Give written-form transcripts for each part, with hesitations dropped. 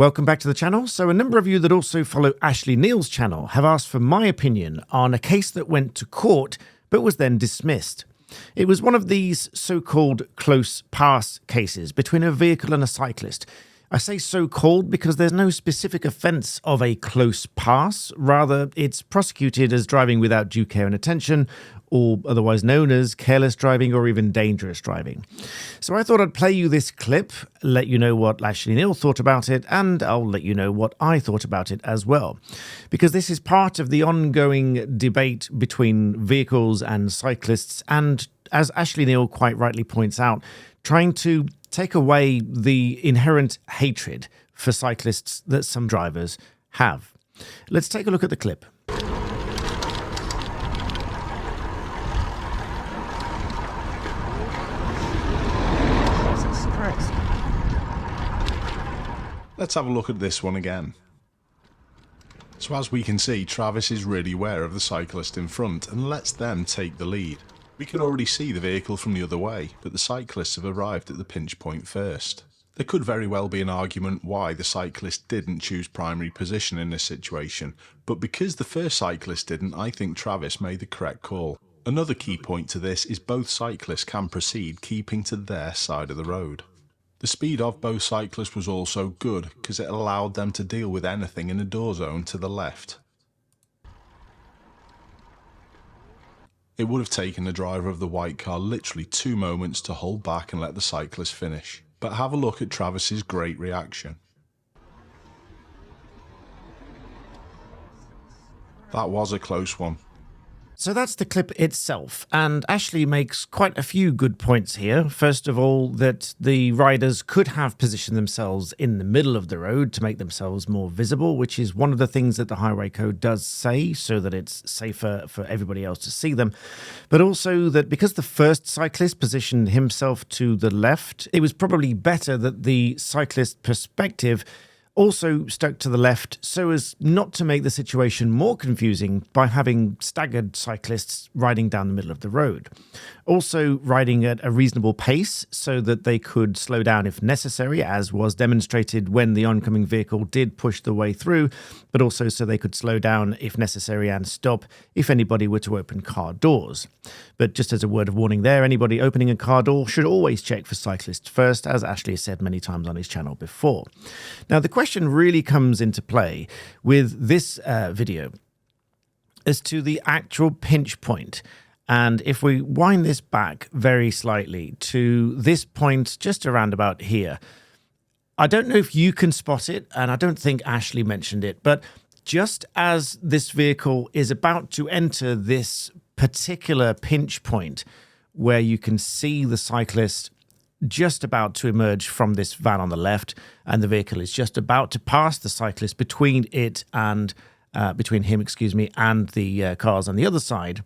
Welcome back to the channel. So a number of you that also follow Ashley Neal's channel have asked for my opinion on a case that went to court but was then dismissed. It was one of these so-called close pass cases between a vehicle and a cyclist. I say so-called because there's no specific offence of a close pass. Rather, it's prosecuted as driving without due care and attention, or otherwise known as careless driving or even dangerous driving. So I thought I'd play you this clip, let you know what Ashley Neal thought about it, and I'll let you know what I thought about it as well. Because this is part of the ongoing debate between vehicles and cyclists, and as Ashley Neal quite rightly points out, trying to take away the inherent hatred for cyclists that some drivers have. Let's take a look at the clip. Let's have a look at this one again. So as we can see, Travis is really aware of the cyclist in front and lets them take the lead. We can already see the vehicle from the other way, but the cyclists have arrived at the pinch point first. There could very well be an argument why the cyclist didn't choose primary position in this situation, but because the first cyclist didn't, I think Travis made the correct call. Another key point to this is both cyclists can proceed keeping to their side of the road. The speed of both cyclists was also good because it allowed them to deal with anything in the door zone to the left. It would have taken the driver of the white car literally 2 moments to hold back and let the cyclist finish. But have a look at Travis's great reaction. That was a close one. So that's the clip itself, and Ashley makes quite a few good points here. First of all, that the riders could have positioned themselves in the middle of the road to make themselves more visible, which is one of the things that the Highway Code does say, so that it's safer for everybody else to see them. But also that because the first cyclist positioned himself to the left, it was probably better that the cyclist perspective also stuck to the left so as not to make the situation more confusing by having staggered cyclists riding down the middle of the road. Also riding at a reasonable pace so that they could slow down if necessary, as was demonstrated when the oncoming vehicle did push the way through, but also so they could slow down if necessary and stop if anybody were to open car doors. But just as a word of warning there, anybody opening a car door should always check for cyclists first, as Ashley has said many times on his channel before. Now, the question really comes into play with this video as to the actual pinch point. And if we wind this back very slightly to this point just around about here, I don't know if you can spot it, and I don't think Ashley mentioned it, but just as this vehicle is about to enter this particular pinch point where you can see the cyclist just about to emerge from this van on the left, and the vehicle is just about to pass the cyclist between it and between him, and the cars on the other side.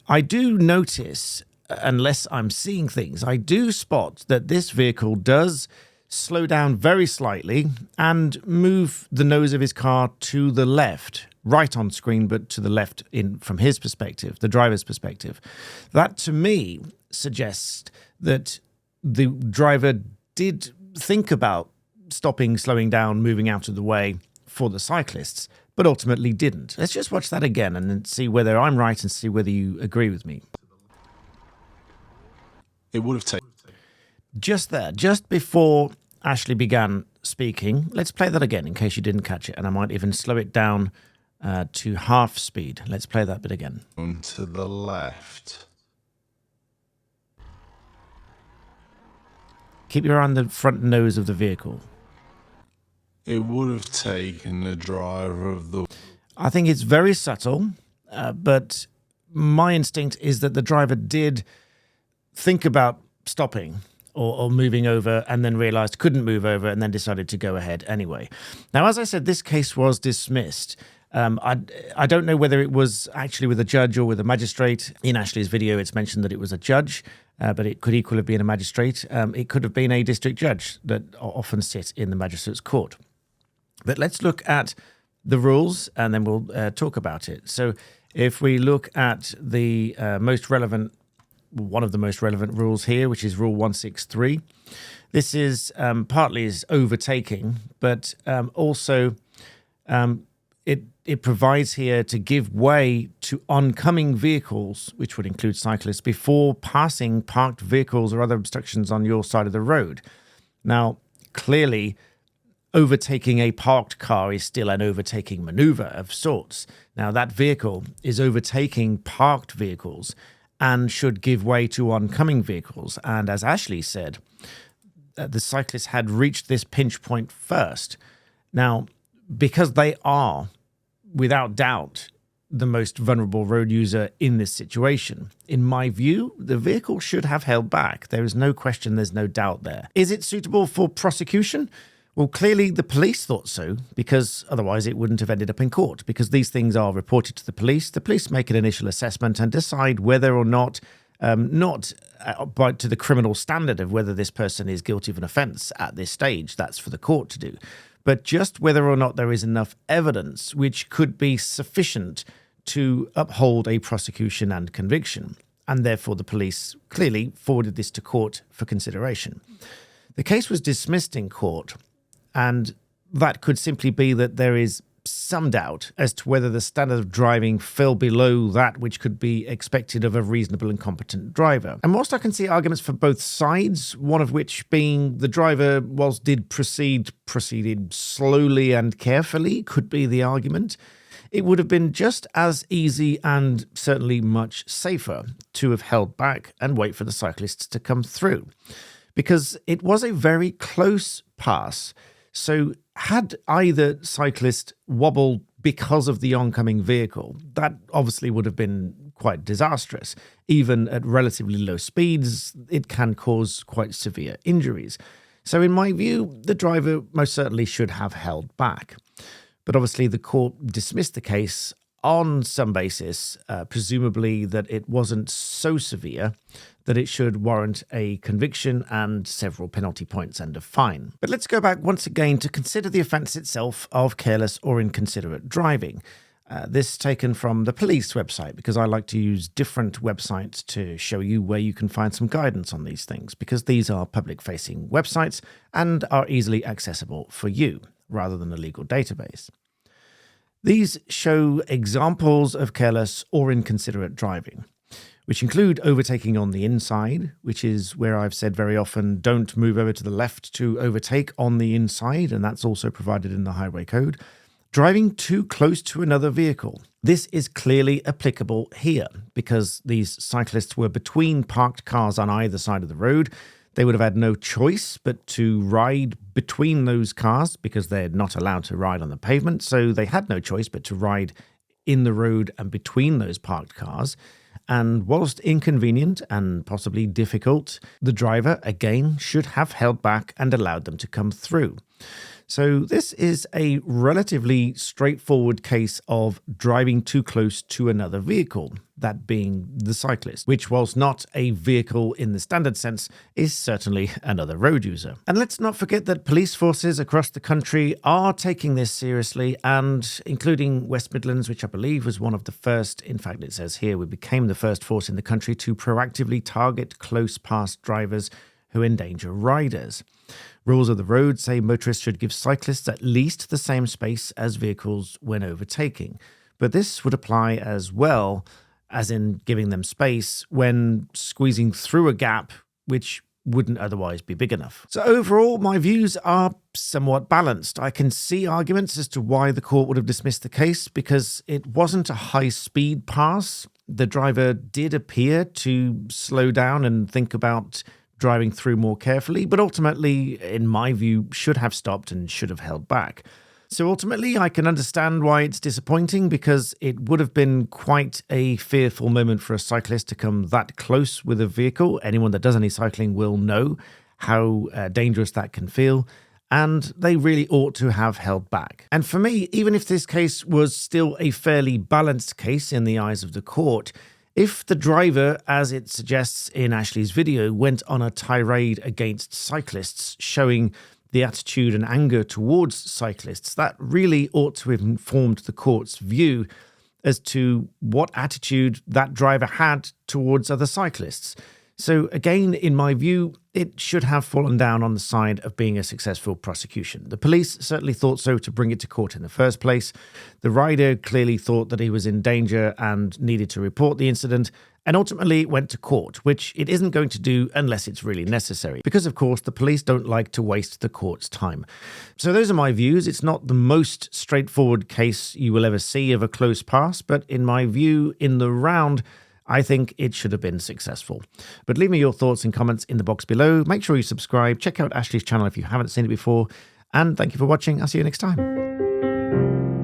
I do notice, unless I'm seeing things, I do spot that this vehicle does slow down very slightly and move the nose of his car to the left, right on screen, but to the left from his perspective, the driver's perspective. That to me suggests that the driver did think about stopping, slowing down, moving out of the way for the cyclists, but ultimately didn't. Let's just watch that again and then see whether I'm right and see whether you agree with me. It would have taken... Just there, just before Ashley began speaking, let's play that again in case you didn't catch it, and I might even slow it down to half speed. Let's play that bit again. To the left. Keep your eye on the front nose of the vehicle. It would have taken the driver of the... I think it's very subtle, but my instinct is that the driver did think about stopping or moving over and then realised couldn't move over and then decided to go ahead anyway. Now, as I said, this case was dismissed. I don't know whether it was actually with a judge or with a magistrate. In Ashley's video, it's mentioned that it was a judge, but it could equally have been a magistrate. It could have been a district judge that often sit in the magistrate's court. But let's look at the rules and then we'll talk about it. So if we look at the most relevant one of the most relevant rules here, which is Rule 163. This is partly is overtaking, but also it provides here to give way to oncoming vehicles, which would include cyclists, before passing parked vehicles or other obstructions on your side of the road. Now, clearly, overtaking a parked car is still an overtaking maneuver of sorts. Now, that vehicle is overtaking parked vehicles and should give way to oncoming vehicles. And as Ashley said, the cyclist had reached this pinch point first. Now, because they are, without doubt, the most vulnerable road user in this situation, in my view, the vehicle should have held back. There is no question, there's no doubt there. Is it suitable for prosecution? Well, clearly the police thought so, because otherwise it wouldn't have ended up in court, because these things are reported to the police. The police make an initial assessment and decide whether or not, but to the criminal standard of whether this person is guilty of an offence at this stage. That's for the court to do. But just whether or not there is enough evidence which could be sufficient to uphold a prosecution and conviction. And therefore the police clearly forwarded this to court for consideration. The case was dismissed in court, and that could simply be that there is some doubt as to whether the standard of driving fell below that which could be expected of a reasonable and competent driver. And whilst I can see arguments for both sides, one of which being the driver, whilst did proceeded slowly and carefully, could be the argument, it would have been just as easy and certainly much safer to have held back and wait for the cyclists to come through, because it was a very close pass. So had either cyclist wobbled because of the oncoming vehicle, that obviously would have been quite disastrous. Even at relatively low speeds, it can cause quite severe injuries. So in my view, the driver most certainly should have held back. But obviously the court dismissed the case on some basis, presumably that it wasn't so severe that it should warrant a conviction and several penalty points and a fine. But let's go back once again to consider the offence itself of careless or inconsiderate driving. This taken from the police website, because I like to use different websites to show you where you can find some guidance on these things, because these are public-facing websites and are easily accessible for you, rather than a legal database. These show examples of careless or inconsiderate driving, which include overtaking on the inside, which is where I've said very often, don't move over to the left to overtake on the inside, and that's also provided in the highway code. Driving too close to another vehicle. This is clearly applicable here, because these cyclists were between parked cars on either side of the road. They would have had no choice but to ride between those cars, because they're not allowed to ride on the pavement, so they had no choice but to ride in the road and between those parked cars. And whilst inconvenient and possibly difficult, the driver, again, should have held back and allowed them to come through. So this is a relatively straightforward case of driving too close to another vehicle, that being the cyclist, which, whilst not a vehicle in the standard sense, is certainly another road user. And let's not forget that police forces across the country are taking this seriously, and including West Midlands, which I believe was one of the first, in fact it says here, we became the first force in the country to proactively target close past drivers who endanger riders. Rules of the road say motorists should give cyclists at least the same space as vehicles when overtaking. But this would apply as well as in giving them space when squeezing through a gap which wouldn't otherwise be big enough. So overall, my views are somewhat balanced. I can see arguments as to why the court would have dismissed the case, because it wasn't a high-speed pass. The driver did appear to slow down and think about driving through more carefully, but ultimately, in my view, should have stopped and should have held back. So ultimately, I can understand why it's disappointing, because it would have been quite a fearful moment for a cyclist to come that close with a vehicle. Anyone that does any cycling will know how dangerous that can feel, and they really ought to have held back. And for me, even if this case was still a fairly balanced case in the eyes of the court, if the driver, as it suggests in Ashley's video, went on a tirade against cyclists, showing the attitude and anger towards cyclists, that really ought to have informed the court's view as to what attitude that driver had towards other cyclists. So again, in my view, it should have fallen down on the side of being a successful prosecution. The police certainly thought so to bring it to court in the first place. The rider clearly thought that he was in danger and needed to report the incident, and ultimately went to court, which it isn't going to do unless it's really necessary, because of course the police don't like to waste the court's time. So those are my views. It's not the most straightforward case you will ever see of a close pass, but in my view, in the round, I think it should have been successful. But leave me your thoughts and comments in the box below. Make sure you subscribe. Check out Ashley's channel if you haven't seen it before. And thank you for watching. I'll see you next time.